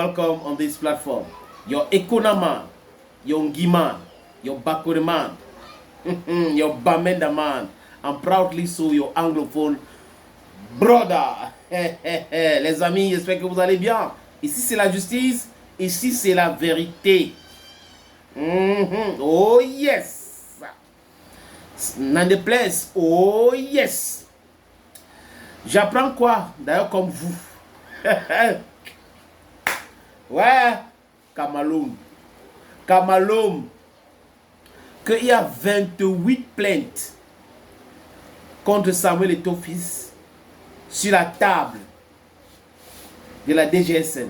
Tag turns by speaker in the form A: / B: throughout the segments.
A: welcome on this platform. Your Ekona man, your Ngi man, your Bakore man, your Bamenda man, and proudly so your anglophone brother. Les amis, j'espère que vous allez bien. Ici c'est la justice, ici c'est la vérité. Oh yes. N'en déplaise, oh yes. J'apprends quoi? D'ailleurs comme vous. Ouais, Kamaloum. Qu'il y a 28 plaintes contre Samuel Eto'o fils sur la table de la DGSN,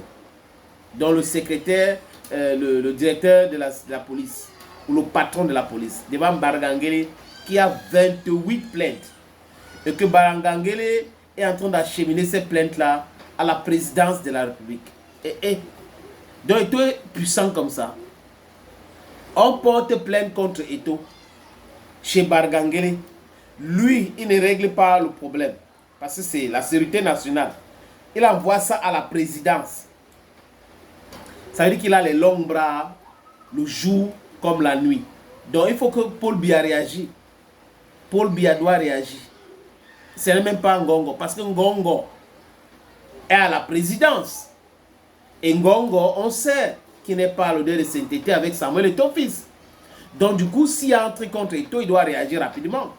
A: dont le secrétaire, le directeur de la police, ou le patron de la police, devant Bargangele, qui a 28 plaintes. Et que Bargangele est en train d'acheminer ces plaintes-là à la présidence de la République. Donc Eto'o est puissant comme ça. On porte plainte contre Eto'o chez Bargangele. Lui, il ne règle pas le problème. Parce que c'est la sécurité nationale. Il envoie ça à la présidence. Ça veut dire qu'il a les longs bras, le jour comme la nuit. Donc il faut que Paul Biya réagisse. Paul Biya doit réagir. Ce n'est même pas Ngongo. Parce que Ngongo est à la présidence. Et Ngongo, on sait qu'il n'est pas l'odeur de sainteté avec Samuel Eto'o fils. Donc du coup, s'il y a un truc contre Eto'o, il doit réagir rapidement.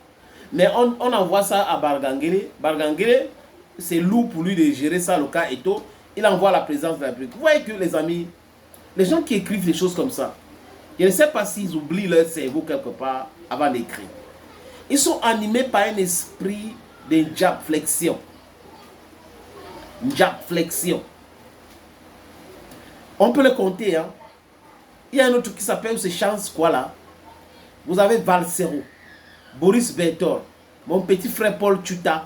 A: Mais on envoie ça à Bargangele. Bargangele, c'est lourd pour lui de gérer ça, le cas Eto'o. Il envoie à la présidence de la République. Vous voyez que les amis, les gens qui écrivent des choses comme ça, je ne sais pas s'ils oublient leur cerveau quelque part avant d'écrire. Ils sont animés par un esprit de jab flexion. Jab flexion. On peut le compter, hein. Il y a un autre qui s'appelle, c'est Chance quoi là. Vous avez Valsero, Boris Bertor, mon petit frère Paul Tuta.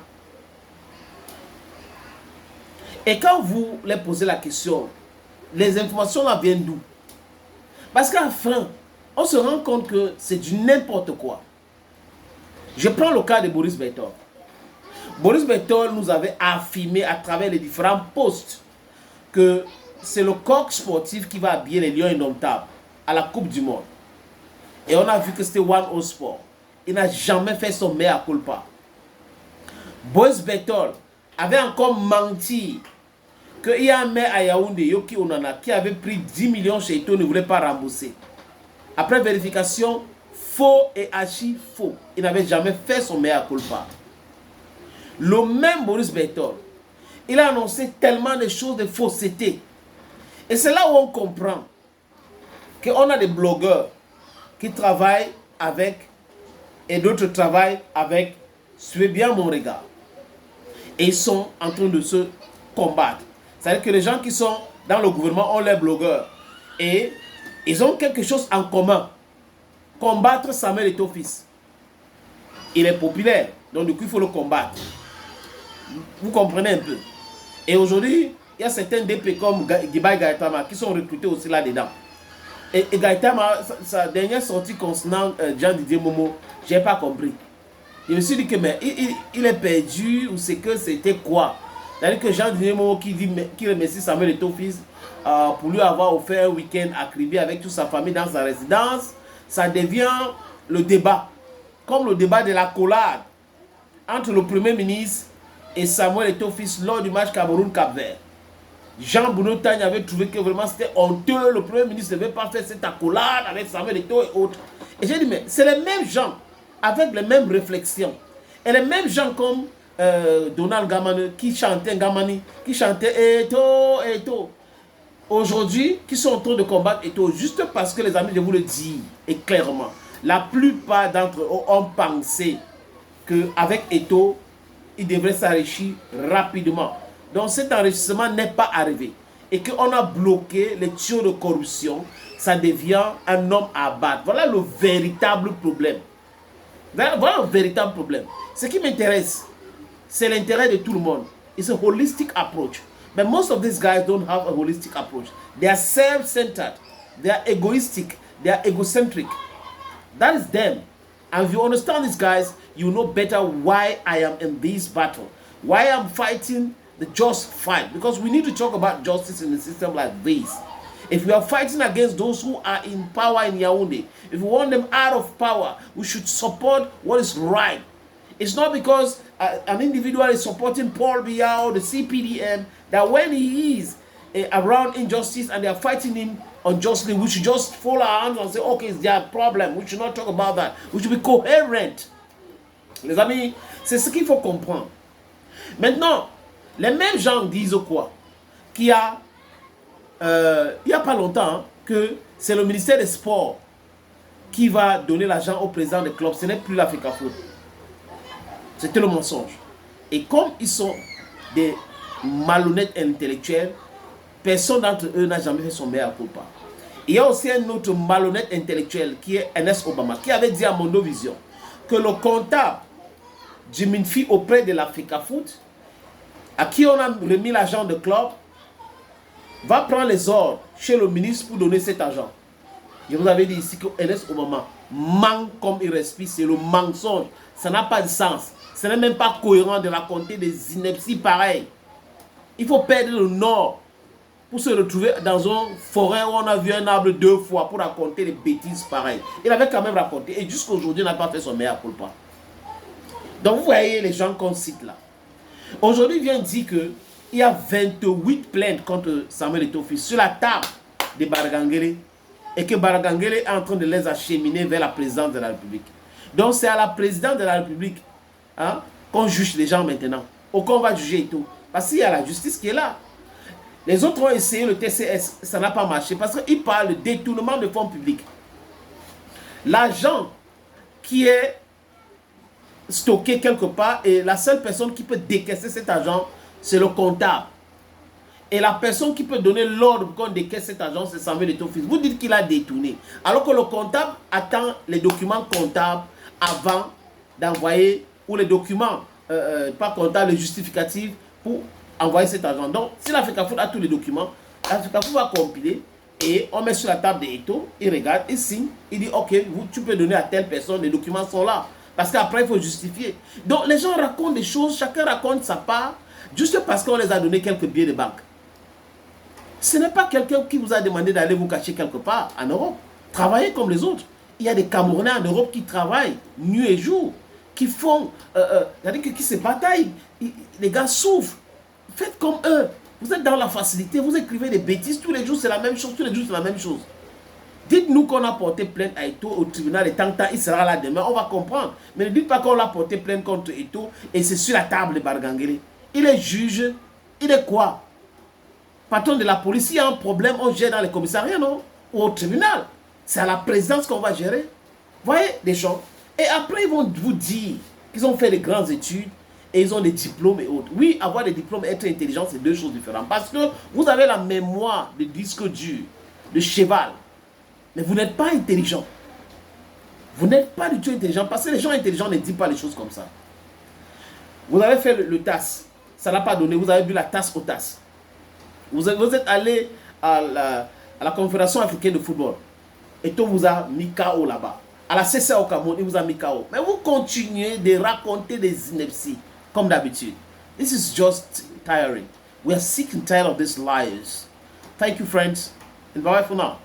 A: Et quand vous leur posez la question, les informations là viennent d'où? Parce qu'à la fin, on se rend compte que c'est du n'importe quoi. Je prends le cas de Boris Bertor. Boris Bertor nous avait affirmé à travers les différents posts que c'est le coq sportif qui va habiller les Lions indomptables à la Coupe du Monde. Et on a vu que c'était One All Sport. Il n'a jamais fait son mea culpa. Boris Bertor avait encore menti qu'il y a un maire à Yaoundé, Yoki Onana, qui avait pris 10 millions chez Eto'o, ne voulait pas rembourser. Après vérification, faux et archi faux. Il n'avait jamais fait son mea culpa. Le même Boris Bertor, il a annoncé tellement de choses de fausseté. Et c'est là où on comprend qu'on a des blogueurs qui travaillent avec et d'autres travaillent avec. Suivez bien mon regard. Et ils sont en train de se combattre. C'est-à-dire que les gens qui sont dans le gouvernement ont leurs blogueurs. Et ils ont quelque chose en commun. Combattre Samuel Eto'o fils. Il est populaire. Donc du coup, il faut le combattre. Vous comprenez un peu. Et aujourd'hui, il y a certains DP comme Gibai Gaëtama qui sont recrutés aussi là-dedans. Et Gaëtama, sa dernière sortie concernant Jean-Didier Momo, je n'ai pas compris. Je me suis dit que mais il est perdu ou c'est que c'était quoi? C'est-à-dire que Jean-Didier Momo qui remercie Samuel Eto'o fils pour lui avoir offert un week-end à Kribi avec toute sa famille dans sa résidence, ça devient le débat. Comme le débat de la collade entre le Premier ministre et Samuel Eto'o fils lors du match Cameroun-Cap-Vert. Jean Bounotagne avait trouvé que vraiment c'était honteux. Le Premier ministre ne devait pas faire cette accolade avec Samuel Eto'o et autres. Et j'ai dit, mais c'est les mêmes gens, avec les mêmes réflexions. Et les mêmes gens comme Donald Gamani, qui chantait Eto'o, Eto'o. Aujourd'hui, qui sont en train de combattre Eto'o, juste parce que les amis, je vous le dis, et clairement, la plupart d'entre eux ont pensé qu'avec Eto'o, il devrait s'enrichir rapidement. Donc cet enrichissement n'est pas arrivé. Et qu'on a bloqué les tuyaux de corruption, ça devient un homme à abattre. Voilà le véritable problème. Voilà le véritable problème. Ce qui m'intéresse, c'est l'intérêt de tout le monde. It's a holistic approach. But most of these guys don't have a holistic approach. They are self-centered. They are egoistic. They are egocentric. That is them. And if you understand these guys, you know better why I am in this battle. Why I'm fighting the just fight, because we need to talk about justice in a system like this. If we are fighting against those who are in power in Yaoundé, if we want them out of power, we should support what is right. It's not because an individual is supporting Paul Biya or the CPDM that when he is around injustice and they are fighting him unjustly, we should just fold our hands and say, okay, it's their problem. We should not talk about that. We should be coherent. Les amis, c'est ce qu'il faut comprendre. Maintenant, les mêmes gens disent quoi? Qu'il y a il n'y a pas longtemps hein, que c'est le ministère des Sports qui va donner l'argent au président des clubs. Ce n'est plus l'Africa Foot. C'était le mensonge. Et comme ils sont des malhonnêtes intellectuels, personne d'entre eux n'a jamais fait son meilleur culpa. Il y a aussi un autre malhonnête intellectuel qui est Ernest Obama, qui avait dit à Mondovision que le comptable du Minfi auprès de l'Africa Foot, à qui on a remis l'argent de club, va prendre les ordres chez le ministre pour donner cet argent. Je vous avais dit ici que Ernest Obama manque comme il respire, c'est le mensonge. Ça n'a pas de sens. Ce n'est même pas cohérent de raconter des inepties pareilles. Il faut perdre le nord pour se retrouver dans une forêt où on a vu un arbre 2 fois pour raconter des bêtises pareilles. Il avait quand même raconté et jusqu'à aujourd'hui, il n'a pas fait son meilleur culpa. Donc vous voyez les gens qu'on cite là. Aujourd'hui, il vient dire que il y a 28 plaintes contre Samuel Eto'o sur la table de Baragangele et que Baragangele est en train de les acheminer vers la présidence de la République. Donc c'est à la présidence de la République hein, qu'on juge les gens maintenant, ou qu'on va juger Eto'o. Parce qu'il y a la justice qui est là. Les autres ont essayé le TCS, ça n'a pas marché parce qu'ils parlent de détournement de fonds publics. L'argent qui est stocké quelque part et la seule personne qui peut décaisser cet argent, c'est le comptable. Et la personne qui peut donner l'ordre pour qu'on décaisse cet argent, c'est Samuel Eto'o. Vous dites qu'il a détourné. Alors que le comptable attend les documents comptables avant d'envoyer, ou les documents, pas comptables, les justificatifs pour envoyer cet argent. Donc, si l'Africa Foot a tous les documents, l'Africa Foot va compiler et on met sur la table de Eto'o, il regarde, il signe, il dit ok, tu peux donner à telle personne, les documents sont là. Parce qu'après, il faut justifier. Donc, les gens racontent des choses, chacun raconte sa part. Juste parce qu'on les a donné quelques billets de banque. Ce n'est pas quelqu'un qui vous a demandé d'aller vous cacher quelque part en Europe. Travaillez comme les autres. Il y a des Camerounais en Europe qui travaillent nuit et jour, qui font, qui se bataillent. Les gars souffrent. Faites comme eux. Vous êtes dans la facilité, vous écrivez des bêtises. Tous les jours, c'est la même chose. Tous les jours, c'est la même chose. Dites-nous qu'on a porté plainte à Eto'o au tribunal et tant il sera là demain, on va comprendre. Mais ne dites pas qu'on a porté plainte contre Eto'o et c'est sur la table de Baragangele. Il est juge, il est quoi? Patron de la police, s'il y a un problème, on gère dans les commissariats, non? Ou au tribunal. C'est à la présidence qu'on va gérer. Voyez des gens. Et après, ils vont vous dire qu'ils ont fait de grandes études et ils ont des diplômes et autres. Oui, avoir des diplômes et être intelligent, c'est deux choses différentes. Parce que vous avez la mémoire de disque dur, de cheval. Mais vous n'êtes pas intelligent. Vous n'êtes pas du tout intelligent. Parce que les gens intelligents ne disent pas les choses comme ça. Vous avez fait le TAS. Ça n'a pas donné. Vous avez bu la tasse aux tasses. Vous êtes allé à la Confédération africaine de football. Eto'o vous a mis KO là-bas. À la CCA au Cameroun, il vous a mis KO. Mais vous continuez de raconter des inepties, comme d'habitude. This is just tiring. We are sick and tired of these liars. Thank you, friends. And bye for now.